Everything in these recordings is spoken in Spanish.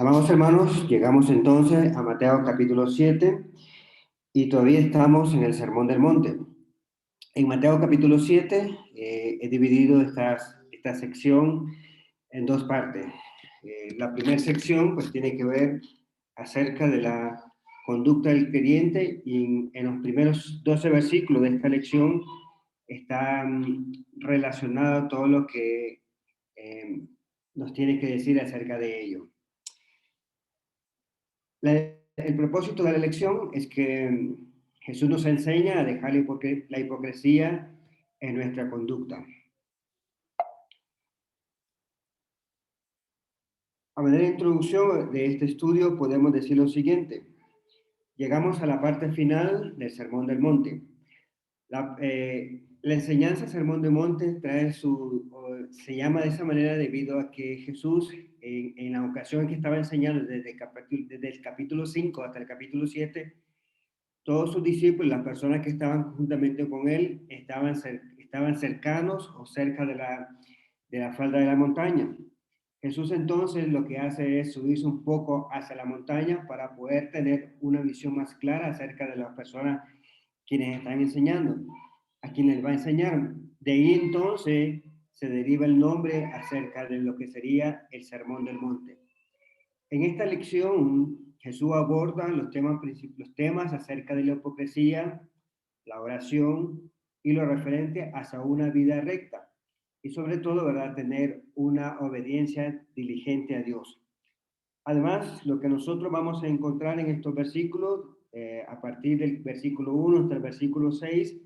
Amados hermanos, llegamos entonces a Mateo capítulo 7 y todavía estamos en el Sermón del Monte. En Mateo capítulo 7 he dividido esta sección en dos partes. La primera sección pues tiene que ver acerca de la conducta del creyente y en los primeros 12 versículos de esta lección está relacionado todo lo que eh, nos tiene que decir acerca de ello. El propósito de la lección es que Jesús nos enseña a dejar la hipocresía en nuestra conducta. A manera de introducción de este estudio podemos decir lo siguiente. Llegamos a la parte final del Sermón del Monte. La enseñanza Sermón del Monte se llama de esa manera debido a que Jesús, en la ocasión que estaba enseñando desde el capítulo 5 hasta el capítulo 7, todos sus discípulos, las personas que estaban juntamente con él, estaban cercanos o cerca de la falda de la montaña. Jesús entonces lo que hace es subirse un poco hacia la montaña para poder tener una visión más clara acerca de las personas quienes están enseñando, a quienes va a enseñar. De ahí entonces se deriva el nombre acerca de lo que sería el Sermón del Monte. En esta lección, Jesús aborda los temas acerca de la hipocresía, la oración y lo referente hacia una vida recta. Y sobre todo, ¿verdad?, tener una obediencia diligente a Dios. Además, lo que nosotros vamos a encontrar en estos versículos, a partir del versículo 1 hasta el versículo 6,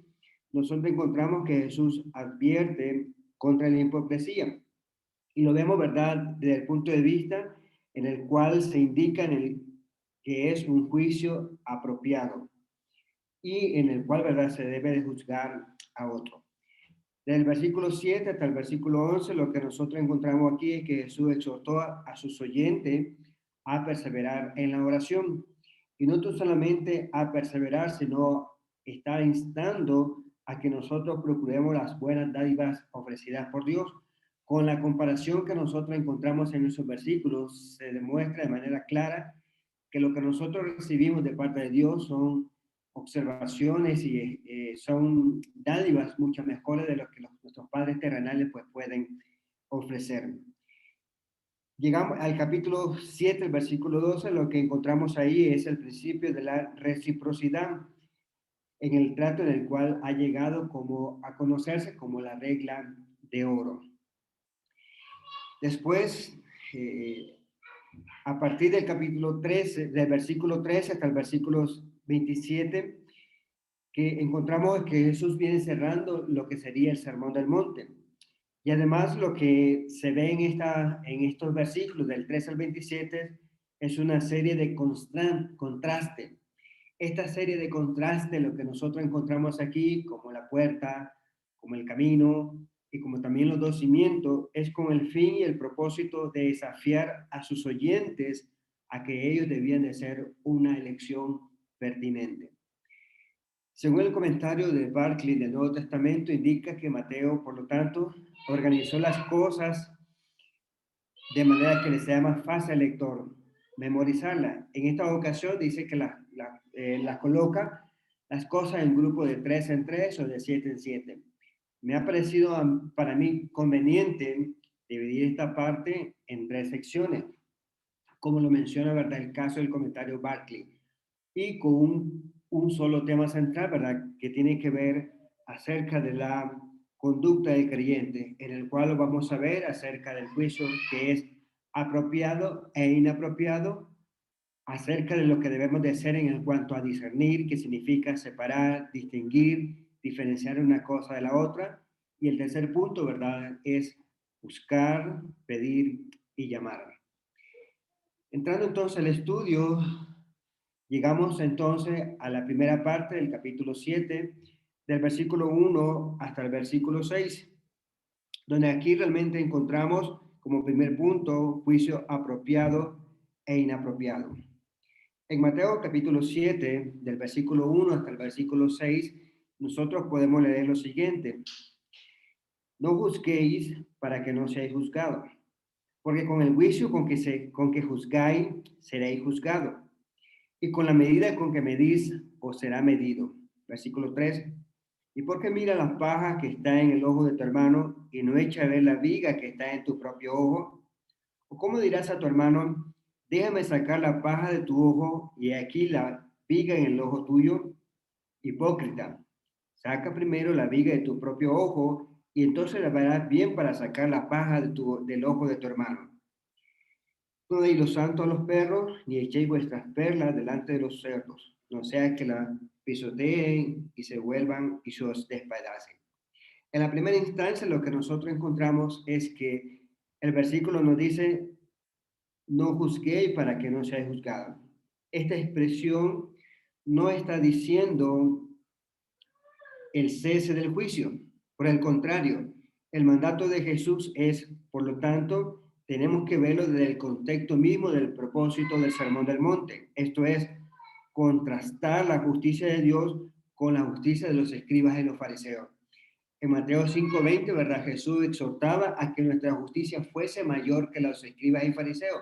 nosotros encontramos que Jesús advierte contra la hipocresía. Y lo vemos, ¿verdad?, desde el punto de vista en el cual se indica que es un juicio apropiado y en el cual, ¿verdad?, se debe de juzgar a otro. Del versículo 7 hasta el versículo 11, lo que nosotros encontramos aquí es que Jesús exhortó a sus oyentes a perseverar en la oración. Y no solamente a perseverar, sino está instando a que nosotros procuremos las buenas dádivas ofrecidas por Dios. Con la comparación que nosotros encontramos en esos versículos, se demuestra de manera clara que lo que nosotros recibimos de parte de Dios son observaciones y son dádivas mucho mejores de lo que nuestros padres terrenales pues pueden ofrecer. Llegamos al capítulo 7, el versículo 12, lo que encontramos ahí es el principio de la reciprocidad en el trato en el cual ha llegado a conocerse como la regla de oro. Después, a partir del capítulo 13, del versículo 13 hasta el versículo 27, que encontramos que Jesús viene cerrando lo que sería el Sermón del Monte. Y además lo que se ve en estos versículos del 3 al 27 es una serie de contraste. Esta serie de contraste, lo que nosotros encontramos aquí, como la puerta, como el camino y como también los dos cimientos, es con el fin y el propósito de desafiar a sus oyentes a que ellos debían de ser una elección pertinente. Según el comentario de Barclay del Nuevo Testamento, indica que Mateo, por lo tanto, organizó las cosas de manera que le sea más fácil al lector memorizarla. En esta ocasión dice que la coloca las cosas en grupo de 3 en 3 o de 7 en 7. Me ha parecido para mí conveniente dividir esta parte en 3 secciones, como lo menciona, ¿verdad?, el caso del comentario Barclay, y con un solo tema central, ¿verdad?, que tiene que ver acerca de la conducta del creyente, en el cual vamos a ver acerca del juicio que es apropiado e inapropiado, acerca de lo que debemos de hacer en cuanto a discernir, que significa separar, distinguir, diferenciar una cosa de la otra. Y el tercer punto, ¿verdad?, es buscar, pedir y llamar. Entrando entonces al estudio, llegamos entonces a la primera parte del capítulo 7, del versículo 1 hasta el versículo 6, donde aquí realmente encontramos como primer punto juicio apropiado e inapropiado. En Mateo capítulo 7, del versículo 1 hasta el versículo 6, nosotros podemos leer lo siguiente: no juzguéis para que no seáis juzgados, Porque con el juicio con que juzgáis, seréis juzgados. Y con la medida con que medís, os será medido. Versículo 3. ¿Y por qué mira la paja que está en el ojo de tu hermano y no echa a ver la viga que está en tu propio ojo? ¿O cómo dirás a tu hermano, déjame sacar la paja de tu ojo y aquí la viga en el ojo tuyo? Hipócrita, saca primero la viga de tu propio ojo y entonces la verás bien para sacar la paja del ojo de tu hermano. No deis los santos a los perros, ni echéis vuestras perlas delante de los cerdos, no sea que la pisoteen y se vuelvan y se os despedacen. En la primera instancia, lo que nosotros encontramos es que el versículo nos dice, no juzguéis para que no seáis juzgados. Esta expresión no está diciendo el cese del juicio. Por el contrario, el mandato de Jesús es, por lo tanto, tenemos que verlo desde el contexto mismo del propósito del Sermón del Monte. Esto es, contrastar la justicia de Dios con la justicia de los escribas y los fariseos. En Mateo 5:20, ¿verdad? Jesús exhortaba a que nuestra justicia fuese mayor que los escribas y fariseos.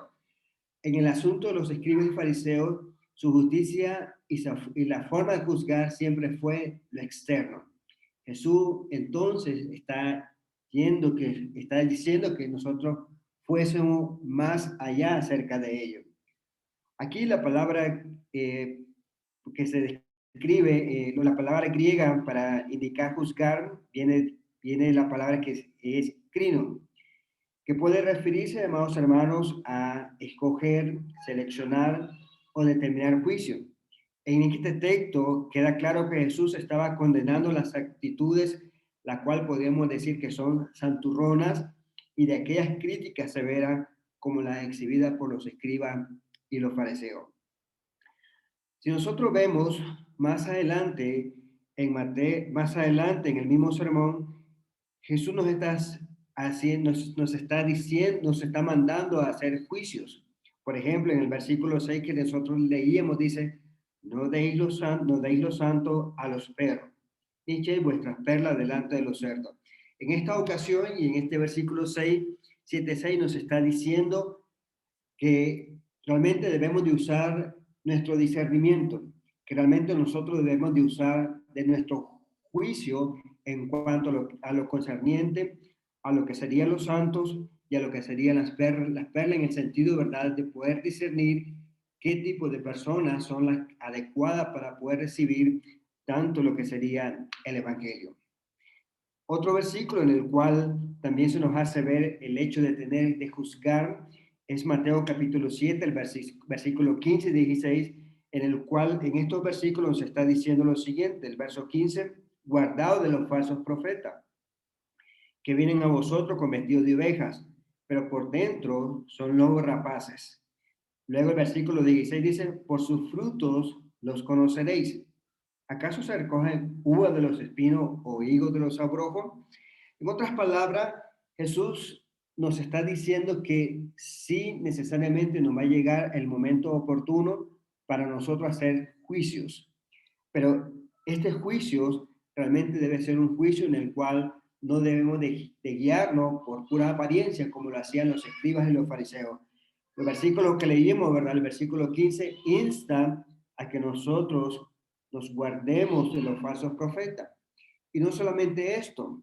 En el asunto de los escribas y fariseos, su justicia y la forma de juzgar siempre fue lo externo. Jesús entonces está diciendo que nosotros fuésemos más allá acerca de ello. Aquí la palabra que se describe, la palabra griega para indicar juzgar, viene la palabra que es crino, que puede referirse, amados hermanos, a escoger, seleccionar o determinar juicio. En este texto queda claro que Jesús estaba condenando las actitudes, la cual podemos decir que son santurronas, y de aquellas críticas severas como las exhibidas por los escribas y los fariseos. Si nosotros vemos más adelante en Mateo, más adelante en el mismo sermón, Jesús nos está diciendo, nos está mandando a hacer juicios. Por ejemplo, en el versículo 6 que nosotros leíamos dice, no deis los santos a los perros, ni echéis vuestras perlas delante de los cerdos. En esta ocasión y en este versículo 6, 7, 6 nos está diciendo que realmente debemos de usar nuestro discernimiento, que realmente nosotros debemos de usar de nuestro juicio en cuanto a lo concerniente a lo que serían los santos y a lo que serían las perlas en el sentido, ¿verdad?, de poder discernir qué tipo de personas son las adecuadas para poder recibir tanto lo que sería el Evangelio. Otro versículo en el cual también se nos hace ver el hecho de juzgar, es Mateo capítulo 7, el versículo 15 y 16, en el cual en estos versículos se está diciendo lo siguiente, el verso 15, guardaos de los falsos profetas, que vienen a vosotros con vestidos de ovejas, pero por dentro son lobos rapaces. Luego el versículo 16 dice, por sus frutos los conoceréis. ¿Acaso se recogen uvas de los espinos o higos de los abrojos? En otras palabras, Jesús nos está diciendo que sí necesariamente nos va a llegar el momento oportuno para nosotros hacer juicios, pero este juicio realmente debe ser un juicio en el cual no debemos de guiarnos por pura apariencia como lo hacían los escribas y los fariseos. El versículo que leímos, ¿verdad? El versículo 15 insta a que nosotros nos guardemos de los falsos profetas. Y no solamente esto,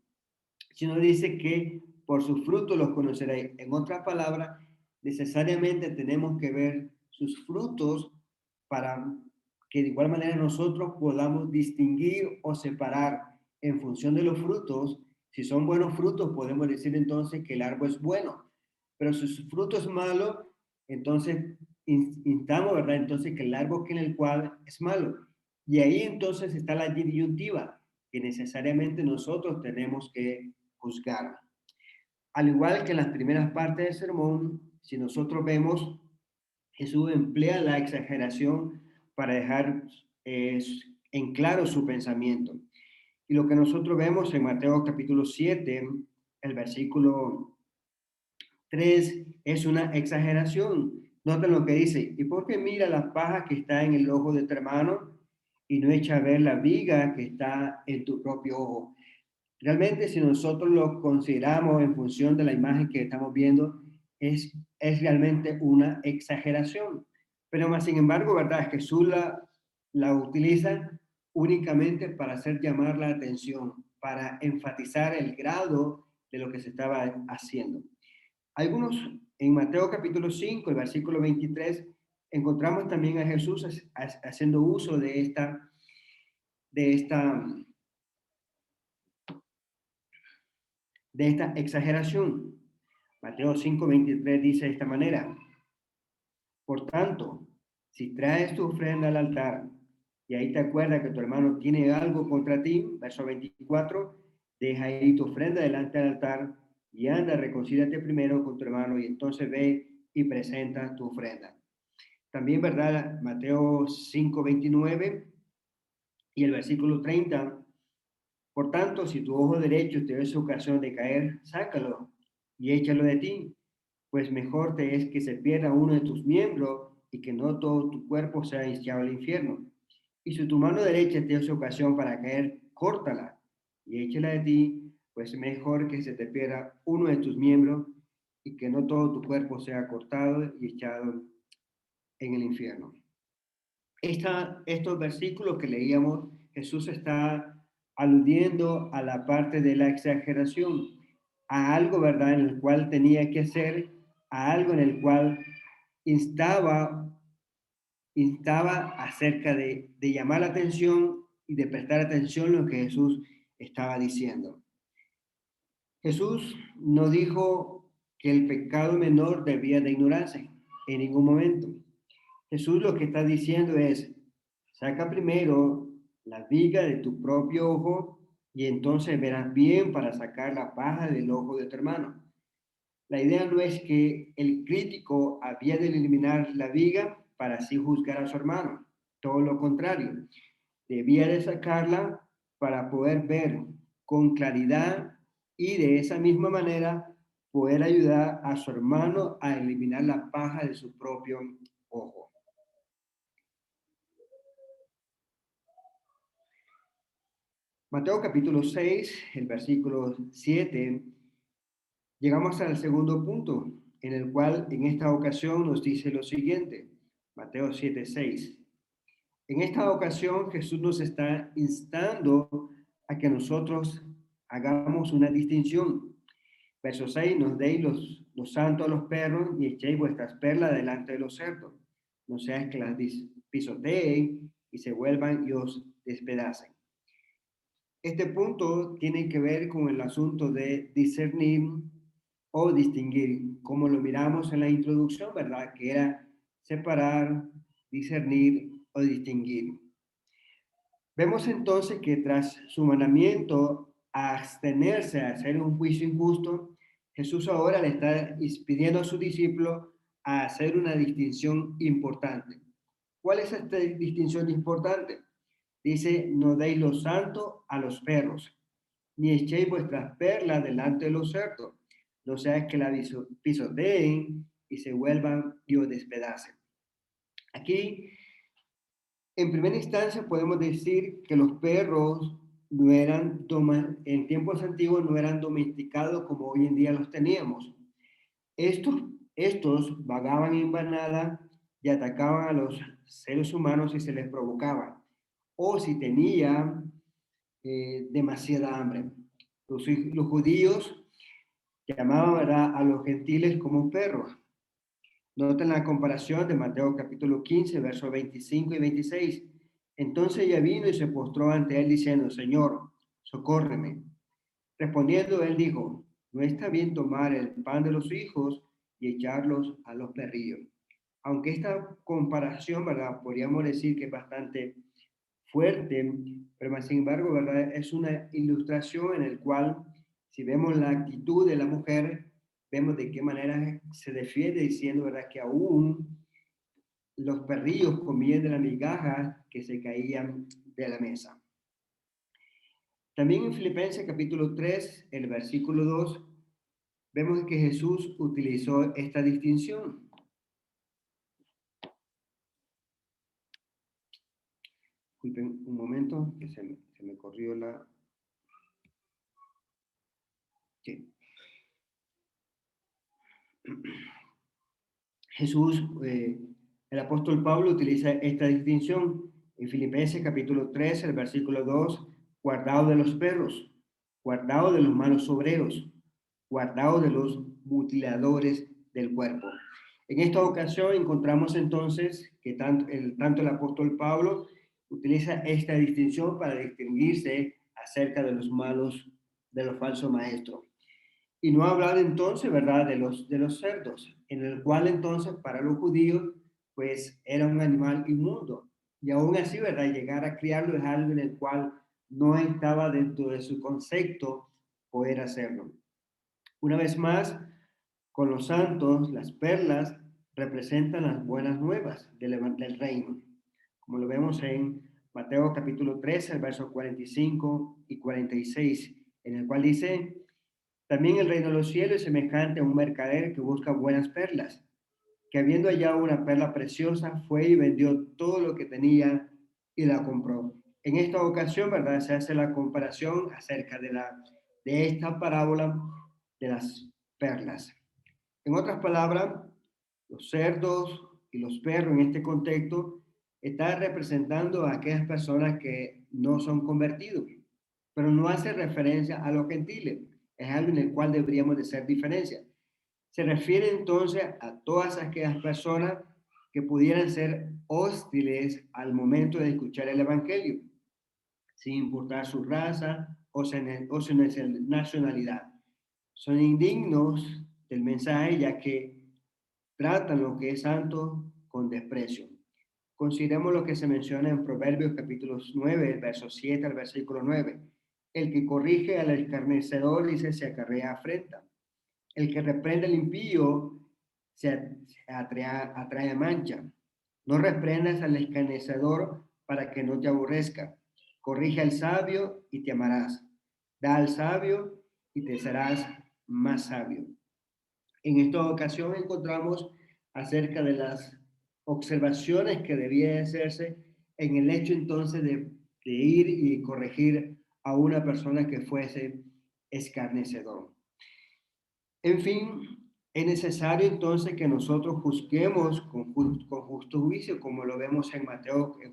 sino dice que por sus frutos los conoceréis. En otras palabras, necesariamente tenemos que ver sus frutos para que de igual manera nosotros podamos distinguir o separar en función de los frutos. Si son buenos frutos, podemos decir entonces que el árbol es bueno, pero si su fruto es malo, entonces instamos, ¿verdad? Entonces que el árbol en el cual es malo. Y ahí entonces está la disyuntiva, que necesariamente nosotros tenemos que juzgar. Al igual que en las primeras partes del sermón, si nosotros vemos, Jesús emplea la exageración para dejar en claro su pensamiento. Y lo que nosotros vemos en Mateo capítulo 7, el versículo 3, es una exageración. Noten lo que dice, ¿y por qué mira la paja que está en el ojo de tu hermano y no echa a ver la viga que está en tu propio ojo? Realmente, si nosotros lo consideramos en función de la imagen que estamos viendo, es realmente una exageración. Pero más sin embargo, ¿verdad? Jesús la utiliza únicamente para hacer llamar la atención, para enfatizar el grado de lo que se estaba haciendo. Algunos, en Mateo capítulo 5, el versículo 23, encontramos también a Jesús haciendo uso de esta, de esta exageración. Mateo 5:23 dice de esta manera: por tanto, si traes tu ofrenda al altar y ahí te acuerdas que tu hermano tiene algo contra ti, verso 24, deja ahí tu ofrenda delante del altar y anda, reconcíliate primero con tu hermano y entonces ve y presenta tu ofrenda. También, ¿verdad? Mateo 5:29 y el versículo 30. Por tanto, si tu ojo derecho te es ocasión de caer, sácalo y échalo de ti, pues mejor te es que se pierda uno de tus miembros y que no todo tu cuerpo sea echado al infierno. Y si tu mano derecha te es ocasión para caer, córtala y échala de ti, pues mejor que se te pierda uno de tus miembros y que no todo tu cuerpo sea cortado y echado en el infierno. Estos versículos que leíamos, Jesús está aludiendo a la parte de la exageración, a algo, ¿verdad?, en el cual tenía que hacer, a algo en el cual instaba, instaba acerca de llamar la atención y de prestar atención a lo que Jesús estaba diciendo. Jesús no dijo que el pecado menor debía de ignorarse en ningún momento. Jesús lo que está diciendo es: saca primero la viga de tu propio ojo y entonces verás bien para sacar la paja del ojo de tu hermano. La idea no es que el crítico había de eliminar la viga para así juzgar a su hermano. Todo lo contrario, debía de sacarla para poder ver con claridad y de esa misma manera poder ayudar a su hermano a eliminar la paja de su propio ojo. Mateo capítulo 6, el versículo 7, llegamos al segundo punto, en el cual en esta ocasión nos dice lo siguiente. Mateo 7, 6. En esta ocasión Jesús nos está instando a que nosotros hagamos una distinción. Verso 6, nos deis los santos a los perros y echéis vuestras perlas delante de los cerdos. No seas que las pisoteen y se vuelvan y os despedacen. Este punto tiene que ver con el asunto de discernir o distinguir, como lo miramos en la introducción, ¿verdad? Que era separar, discernir o distinguir. Vemos entonces que tras su mandamiento a abstenerse a hacer un juicio injusto, Jesús ahora le está pidiendo a sus discípulos a hacer una distinción importante. ¿Cuál es esta distinción importante? Dice: no deis lo santo a los perros, ni echéis vuestras perlas delante de los cerdos, no sea que la pisoteen y se vuelvan y os despedacen. Aquí, en primera instancia, podemos decir que los perros no eran, en tiempos antiguos no eran domesticados como hoy en día los teníamos. Estos, estos vagaban en manada y atacaban a los seres humanos si se les provocaba o si tenían demasiada hambre. Los judíos llamaban, ¿verdad?, a los gentiles como perros. Noten la comparación de Mateo capítulo 15, versos 25 y 26. Entonces ella vino y se postró ante él diciendo: Señor, socórreme. Respondiendo él dijo: no está bien tomar el pan de los hijos y echarlos a los perrillos. Aunque esta comparación, ¿verdad?, podríamos decir que es bastante fuerte, pero más sin embargo, ¿verdad?, es una ilustración en el cual, si vemos la actitud de la mujer, vemos de qué manera se defiende diciendo, ¿verdad?, que aún los perrillos comían de la migaja que se caían de la mesa. También en Filipenses capítulo 3, el versículo 2, vemos que Jesús utilizó esta distinción. Disculpen un momento, que se me corrió la... Sí. Jesús, el apóstol Pablo utiliza esta distinción en Filipenses capítulo 3, el versículo 2, guardado de los perros, guardado de los malos obreros, guardado de los mutiladores del cuerpo. En esta ocasión encontramos entonces que tanto el apóstol Pablo utiliza esta distinción para distinguirse acerca de los malos, de los falsos maestros. Y no hablar entonces, ¿verdad?, de los cerdos, en el cual entonces para los judíos, pues era un animal inmundo. Y aún así, ¿verdad?, llegar a criarlo es algo en el cual no estaba dentro de su concepto poder hacerlo. Una vez más, con los santos, las perlas representan las buenas nuevas del reino, como lo vemos en Mateo capítulo 13, el verso 45 y 46, en el cual dice: también el reino de los cielos es semejante a un mercader que busca buenas perlas, que habiendo hallado una perla preciosa, fue y vendió todo lo que tenía y la compró. En esta ocasión, ¿verdad?, se hace la comparación acerca de esta parábola de las perlas. En otras palabras, los cerdos y los perros en este contexto están representando a aquellas personas que no son convertidos, pero no hace referencia a los gentiles. Es algo en el cual deberíamos de hacer diferencia. Se refiere entonces a todas aquellas personas que pudieran ser hostiles al momento de escuchar el Evangelio, sin importar su raza o su nacionalidad. Son indignos del mensaje ya que tratan lo que es santo con desprecio. Consideremos lo que se menciona en Proverbios capítulo 9, el verso 7 al versículo 9. El que corrige al escarnecedor, dice, se acarrea afrenta. El que reprende al impío se atrae mancha. No reprendas al escarnecedor para que no te aborrezca. Corrige al sabio y te amarás. Da al sabio y te serás más sabio. En esta ocasión encontramos acerca de las observaciones que debían hacerse en el hecho entonces de ir y corregir a una persona que fuese escarnecedor. En fin, es necesario entonces que nosotros juzguemos con justo juicio, como lo vemos en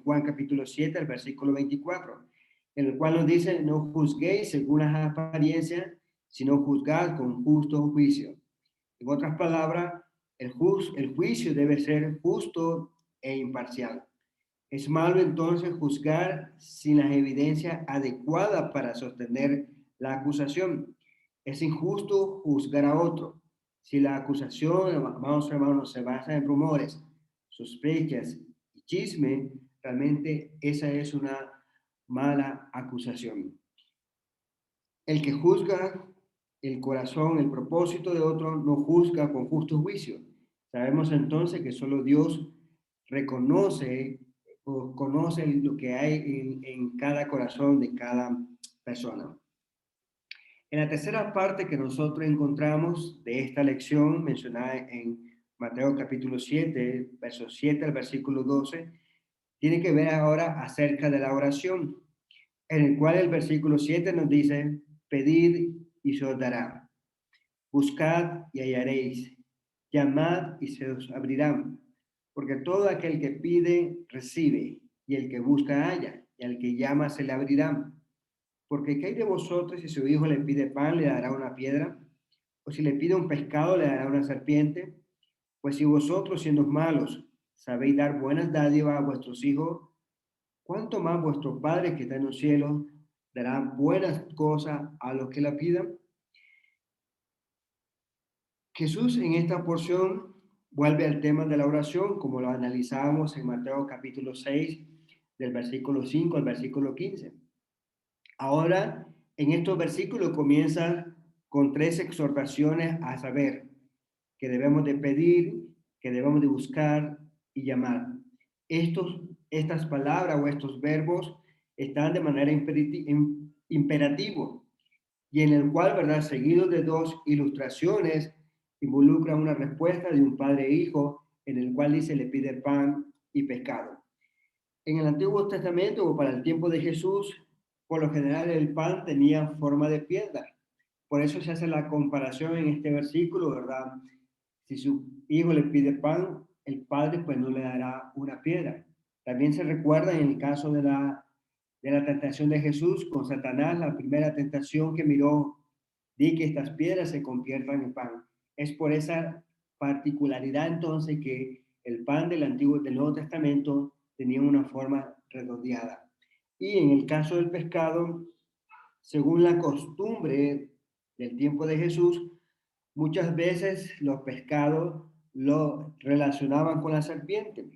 Juan capítulo 7, el versículo 24, en el cual nos dice: no juzguéis según las apariencias, sino juzgad con justo juicio. En otras palabras, el juicio debe ser justo e imparcial. Es malo entonces juzgar sin las evidencias adecuadas para sostener la acusación. Es injusto juzgar a otro. Si la acusación, amados hermanos, se basa en rumores, sospechas y chisme, realmente esa es una mala acusación. El que juzga el corazón, el propósito de otro, no juzga con justo juicio. Sabemos entonces que solo Dios reconoce o conoce lo que hay en cada corazón de cada persona. En la tercera parte que nosotros encontramos de esta lección mencionada en Mateo capítulo 7, versos 7 al versículo 12, tiene que ver ahora acerca de la oración, en el cual el versículo 7 nos dice: pedid y se os dará, buscad y hallaréis, llamad y se os abrirán, porque todo aquel que pide, recibe, y el que busca, halla, y al que llama, se le abrirá. Porque ¿qué hay de vosotros si su hijo le pide pan, le dará una piedra? ¿O si le pide un pescado, le dará una serpiente? Pues si vosotros, siendo malos, sabéis dar buenas dádivas a vuestros hijos, ¿cuánto más vuestro Padre que está en los cielos dará buenas cosas a los que la pidan? Jesús en esta porción vuelve al tema de la oración, como lo analizábamos en Mateo capítulo 6, del versículo 5 al versículo 15. Ahora, en estos versículos comienza con tres exhortaciones a saber que debemos de pedir, que debemos de buscar y llamar. Estas palabras o estos verbos están de manera imperativo y en el cual, ¿verdad?, seguidos de dos ilustraciones, involucra una respuesta de un padre e hijo, en el cual dice: le pide pan y pescado. En el Antiguo Testamento o para el tiempo de Jesús, por lo general el pan tenía forma de piedra. Por eso se hace la comparación en este versículo, ¿verdad? Si su hijo le pide pan, el padre pues no le dará una piedra. También se recuerda en el caso de la tentación de Jesús con Satanás, la primera tentación que miró, di que estas piedras se conviertan en pan. Es por esa particularidad entonces que el pan del Nuevo Testamento tenía una forma redondeada. Y en el caso del pescado, según la costumbre del tiempo de Jesús, muchas veces los pescados lo relacionaban con la serpiente.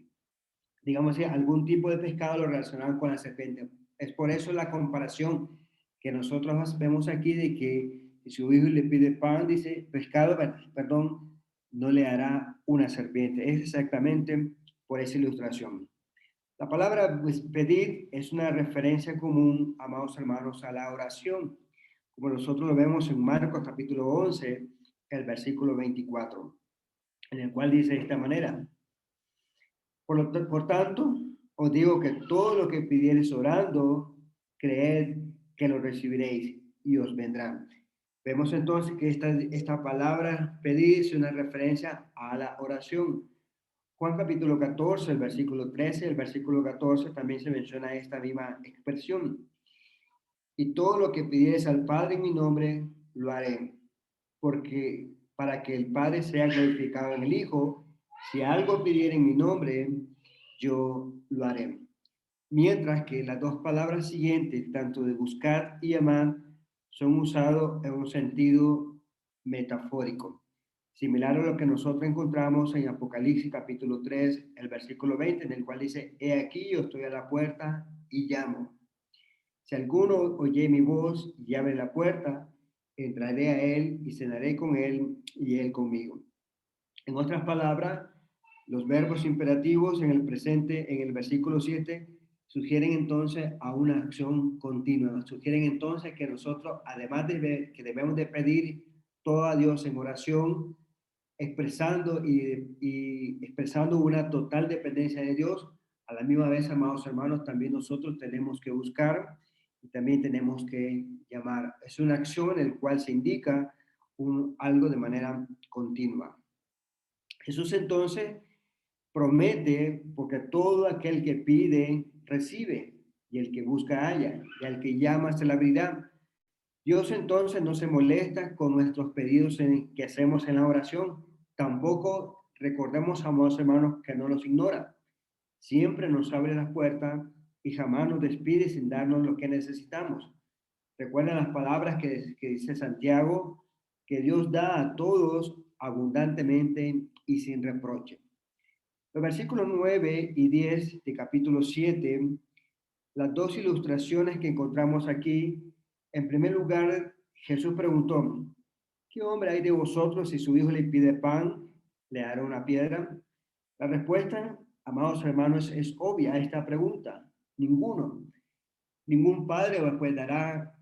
Digamos que algún tipo de pescado lo relacionaban con la serpiente. Es por eso la comparación que nosotros vemos aquí de que si su hijo le pide pan, dice pescado, perdón, no le hará una serpiente. Es exactamente por esa ilustración. La palabra pues, pedir es una referencia común, amados hermanos, a la oración, como nosotros lo vemos en Marcos capítulo 11, el versículo 24, en el cual dice de esta manera: por tanto, os digo que todo lo que pidiereis orando, creed que lo recibiréis y os vendrá. Vemos entonces que esta palabra pedir es una referencia a la oración. Juan capítulo 14, el versículo 13, el versículo 14 también se menciona esta misma expresión. Y todo lo que pidieres al Padre en mi nombre, lo haré, porque para que el Padre sea glorificado en el Hijo, si algo pidiera en mi nombre, yo lo haré. Mientras que las dos palabras siguientes, tanto de buscar y amar, son usados en un sentido metafórico, similar a lo que nosotros encontramos en Apocalipsis capítulo 3, el versículo 20, en el cual dice: he aquí, yo estoy a la puerta y llamo. Si alguno oye mi voz y abre la puerta, entraré a él y cenaré con él y él conmigo. En otras palabras, los verbos imperativos en el presente, en el versículo 7, sugieren entonces a una acción continua. Sugieren entonces que nosotros, además de ver, que debemos de pedir todo a Dios en oración, expresando y expresando una total dependencia de Dios, a la misma vez, amados hermanos, también nosotros tenemos que buscar y también tenemos que llamar. Es una acción en la cual se indica algo de manera continua. Jesús entonces promete, porque todo aquel que pide, recibe, y el que busca halla, y al que llama se le abrirá. Dios entonces no se molesta con nuestros pedidos que hacemos en la oración. Tampoco recordemos, amados hermanos, que no los ignora. Siempre nos abre las puertas y jamás nos despide sin darnos lo que necesitamos. Recuerden las palabras que dice Santiago, que Dios da a todos abundantemente y sin reproche. Los versículos 9 y 10 de capítulo 7, las dos ilustraciones que encontramos aquí. En primer lugar, Jesús preguntó: ¿qué hombre hay de vosotros si su hijo le pide pan, le dará una piedra? La respuesta, amados hermanos, es obvia a esta pregunta: ninguno. Ningún padre pues dará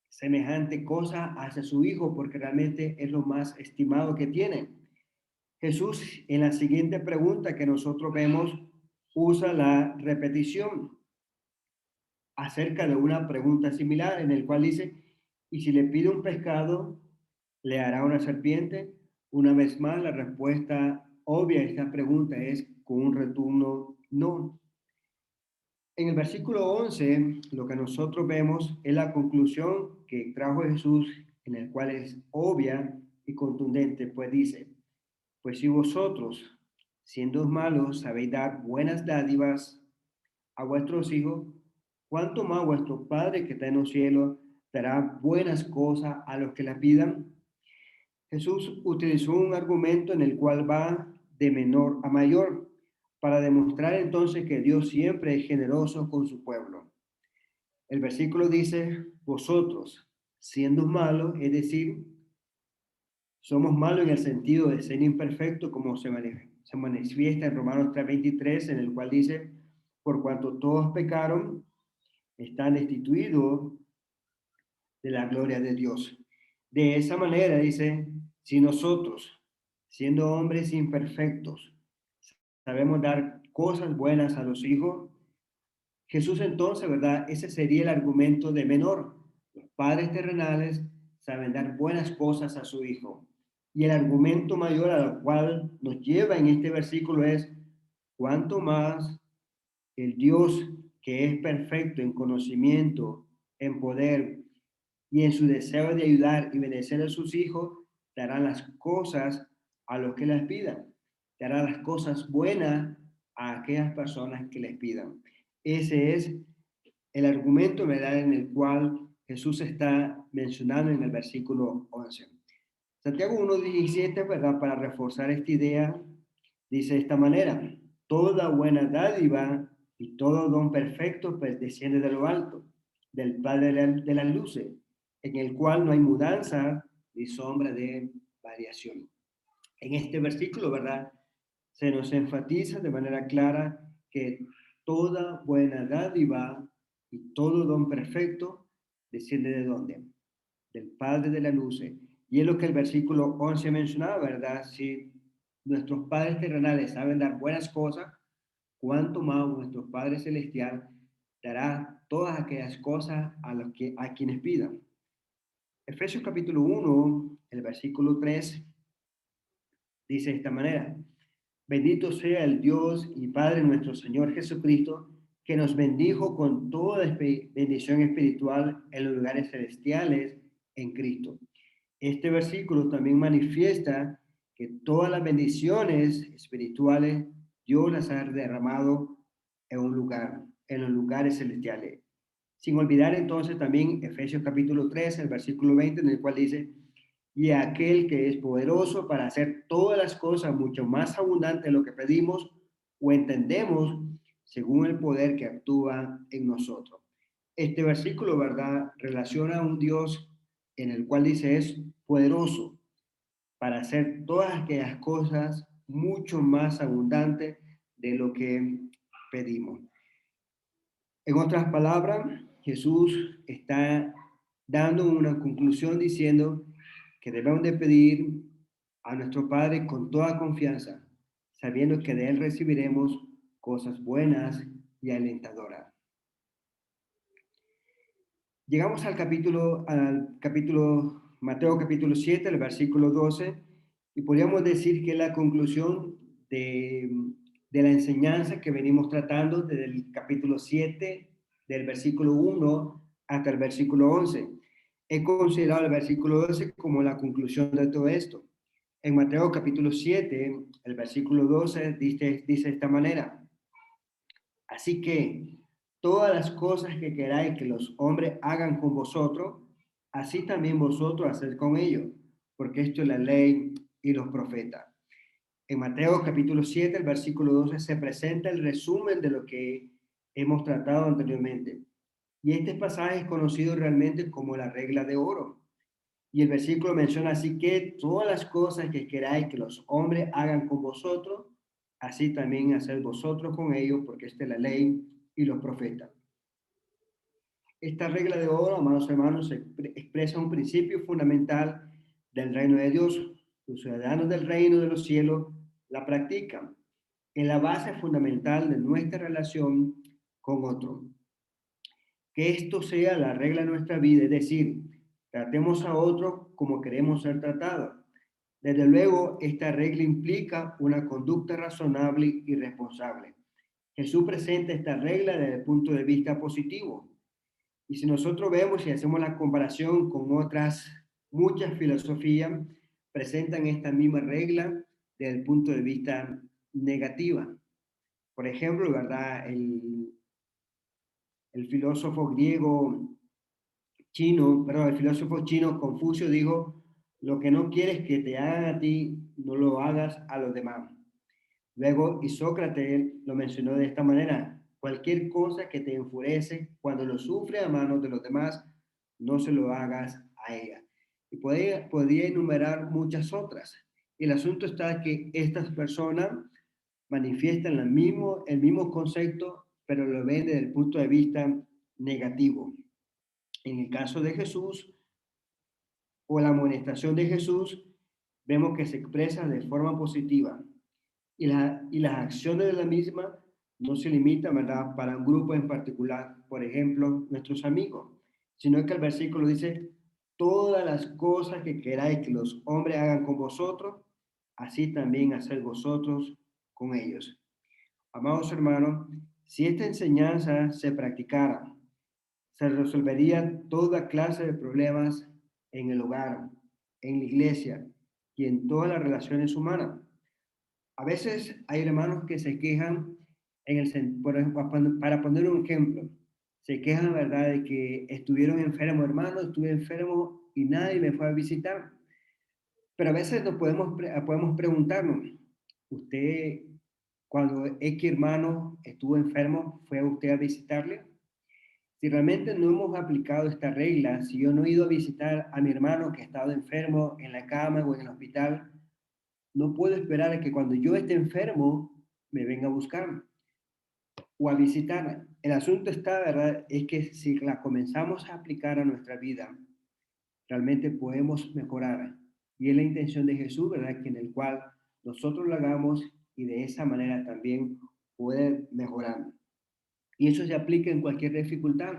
semejante cosa hacia su hijo porque realmente es lo más estimado que tiene. Jesús, en la siguiente pregunta que nosotros vemos, usa la repetición acerca de una pregunta similar en el cual dice: y si le pide un pescado, ¿le hará una serpiente? Una vez más, la respuesta obvia a esta pregunta es con un rotundo no. En el versículo 11, lo que nosotros vemos es la conclusión que trajo Jesús, en el cual es obvia y contundente, pues dice: pues si vosotros, siendo malos, sabéis dar buenas dádivas a vuestros hijos, ¿cuánto más vuestro Padre que está en los cielos dará buenas cosas a los que la pidan? Jesús utilizó un argumento en el cual va de menor a mayor para demostrar entonces que Dios siempre es generoso con su pueblo. El versículo dice: vosotros, siendo malos, es decir, somos malos en el sentido de ser imperfectos, como se manifiesta en Romanos 3:23, en el cual dice: por cuanto todos pecaron, están destituidos de la gloria de Dios. De esa manera dice: si nosotros, siendo hombres imperfectos, sabemos dar cosas buenas a los hijos, Jesús entonces, ¿verdad? Ese sería el argumento de menor. Los padres terrenales saben dar buenas cosas a su hijo. Y el argumento mayor al cual nos lleva en este versículo es, cuánto más el Dios que es perfecto en conocimiento, en poder y en su deseo de ayudar y benecer a sus hijos, dará las cosas a los que las pidan. Dará las cosas buenas a aquellas personas que les pidan. Ese es el argumento, ¿verdad?, en el cual Jesús está mencionando en el versículo 11. Santiago 1:17, ¿verdad?, para reforzar esta idea, dice de esta manera, toda buena dádiva y todo don perfecto pues desciende de lo alto, del Padre de las luces, en el cual no hay mudanza ni sombra de variación. En este versículo, ¿verdad?, se nos enfatiza de manera clara que toda buena dádiva y todo don perfecto desciende de dónde? Del Padre de la luz. Y es lo que el versículo 11 mencionaba, ¿verdad? Si nuestros padres terrenales saben dar buenas cosas, cuánto más nuestro Padre celestial dará todas aquellas cosas a quienes pidan. Efesios capítulo 1, el versículo 3, dice de esta manera, bendito sea el Dios y Padre nuestro Señor Jesucristo, que nos bendijo con toda bendición espiritual en los lugares celestiales en Cristo. Este versículo también manifiesta que todas las bendiciones espirituales Dios las ha derramado en un lugar, en los lugares celestiales. Sin olvidar entonces también Efesios capítulo 3, el versículo 20, en el cual dice, y aquel que es poderoso para hacer todas las cosas mucho más abundante de lo que pedimos o entendemos, según el poder que actúa en nosotros. Este versículo, ¿verdad?, relaciona a un Dios en el cual dice es poderoso para hacer todas aquellas cosas mucho más abundantes de lo que pedimos. En otras palabras, Jesús está dando una conclusión diciendo que debemos de pedir a nuestro Padre con toda confianza, sabiendo que de Él recibiremos cosas buenas y alentadoras. Llegamos al capítulo Mateo capítulo 7, el versículo 12, y podríamos decir que es la conclusión de la enseñanza que venimos tratando desde el capítulo 7, del versículo 1 hasta el versículo 11. He considerado el versículo 12 como la conclusión de todo esto. En Mateo capítulo 7, el versículo 12 dice de esta manera, así que todas las cosas que queráis que los hombres hagan con vosotros, así también vosotros haced con ellos, porque esto es la ley y los profetas. En Mateo capítulo 7, el versículo 12, se presenta el resumen de lo que hemos tratado anteriormente. Y este pasaje es conocido realmente como la regla de oro. Y el versículo menciona así que todas las cosas que queráis que los hombres hagan con vosotros, así también haced vosotros con ellos, porque esta es la ley y los profetas. Esta regla de oro, amados hermanos, expresa un principio fundamental del reino de Dios. Los ciudadanos del reino de los cielos la practican. Es la base fundamental de nuestra relación con otro. Que esto sea la regla de nuestra vida, es decir, tratemos a otro como queremos ser tratados. Desde luego, esta regla implica una conducta razonable y responsable. Jesús presenta esta regla desde el punto de vista positivo. Y si nosotros vemos y hacemos la comparación con otras muchas filosofías, presentan esta misma regla desde el punto de vista negativa. Por ejemplo, ¿verdad? El filósofo el filósofo chino Confucio dijo, lo que no quieres que te hagan a ti, no lo hagas a los demás. Luego, Isócrates lo mencionó de esta manera, cualquier cosa que te enfurece cuando lo sufre a manos de los demás, no se lo hagas a ella. Y podría enumerar muchas otras. El asunto está que estas personas manifiestan el mismo concepto, pero lo ven desde el punto de vista negativo. En el caso de Jesús o la amonestación de Jesús, vemos que se expresa de forma positiva y las acciones de la misma no se limitan, ¿verdad?, para un grupo en particular, por ejemplo, nuestros amigos, sino que el versículo dice, todas las cosas que queráis que los hombres hagan con vosotros, así también haced vosotros con ellos. Amados hermanos, si esta enseñanza se practicara, se resolvería toda clase de problemas en el hogar, en la iglesia y en todas las relaciones humanas. A veces hay hermanos que se quejan, por ejemplo, para poner un ejemplo, se quejan, ¿verdad?, de que estuvieron enfermos, hermano, estuve enfermo y nadie me fue a visitar. Pero a veces podemos preguntarnos, ¿usted, cuando X hermano estuvo enfermo, fue usted a visitarle? Si realmente no hemos aplicado esta regla, si yo no he ido a visitar a mi hermano que ha estado enfermo en la cama o en el hospital, no puedo esperar a que cuando yo esté enfermo me venga a buscar o a visitar. El asunto está, ¿verdad? Es que si la comenzamos a aplicar a nuestra vida, realmente podemos mejorar. Y es la intención de Jesús, ¿verdad? Que en el cual nosotros lo hagamos y de esa manera también poder mejorar. Y eso se aplica en cualquier dificultad.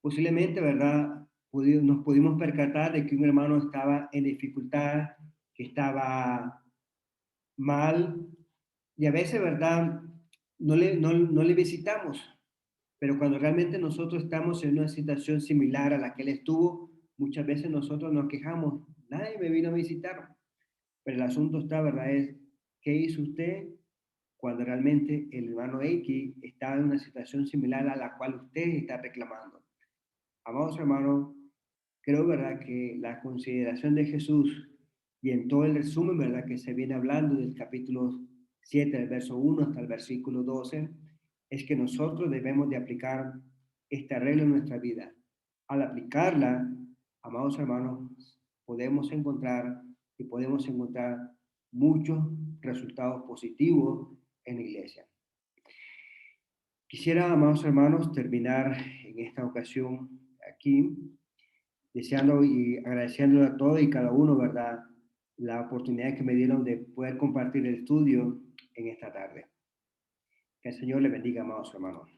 Posiblemente, ¿verdad? Nos pudimos percatar de que un hermano estaba en dificultad, que estaba mal, y a veces, ¿verdad? No le visitamos, pero cuando realmente nosotros estamos en una situación similar a la que él estuvo, muchas veces nosotros nos quejamos, nadie me vino a visitar, pero el asunto está, ¿verdad? Es, ¿qué hizo usted cuando realmente el hermano X estaba en una situación similar a la cual usted está reclamando? Amados hermanos, creo, ¿verdad?, que la consideración de Jesús y en todo el resumen, ¿verdad?, que se viene hablando del capítulo 7, del verso 1 hasta el versículo 12, es que nosotros debemos de aplicar esta regla en nuestra vida. Al aplicarla, amados hermanos, podemos encontrar muchos resultados positivos en la iglesia. Quisiera, amados hermanos, terminar en esta ocasión aquí deseando y agradeciéndole a todos y cada uno, ¿verdad?, la oportunidad que me dieron de poder compartir el estudio en esta tarde. Que el Señor le bendiga, amados hermanos.